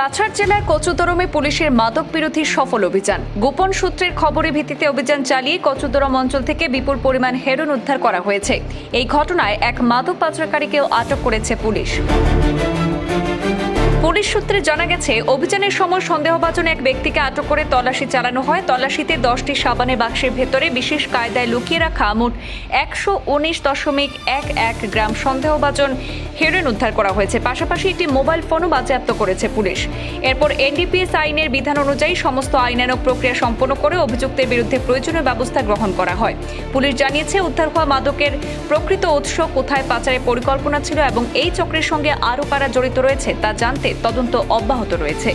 কাছাড় জেলার কচুদরমে পুলিশের মাদক বিরোধী সফল অভিযান। গোপন সূত্রের খবরের ভিত্তিতে অভিযান চালিয়ে কচুদরম অঞ্চল থেকে বিপুল পরিমাণ হেরোইন উদ্ধার করা হয়েছে। এই ঘটনায় এক মাদক পাচারকারীকেও আটক করেছে পুলিশ। পুলিশ সূত্রে জানা গেছে, অভিযানের সময় সন্দেহভাজন এক ব্যক্তিকে আটক করে তল্লাশি চালানো হয়। তল্লাশিতে 10টি সাবানের বাক্সের ভেতরে বিশেষ কায়দায় লুকিয়ে রাখা মোট 119.11 গ্রাম সন্দেহভাজন হেরোইন উদ্ধার করা হয়েছে। পাশাপাশি একটি মোবাইল ফোনও বাজেয়াপ্ত করেছে পুলিশ। এরপর এনডিপিএস আইনের বিধান অনুযায়ী সমস্ত আইনানুগ প্রক্রিয়া সম্পন্ন করে অভিযুক্তের বিরুদ্ধে প্রয়োজনীয় ব্যবস্থা গ্রহণ করা হয়। পুলিশ জানিয়েছে, উদ্ধার হওয়া মাদকের প্রকৃত উৎস, কোথায় পাচারের পরিকল্পনা ছিল এবং এই চক্রের সঙ্গে আরও কারা জড়িত রয়েছে তা জানতে তদন্ত অব্যাহত রয়েছে।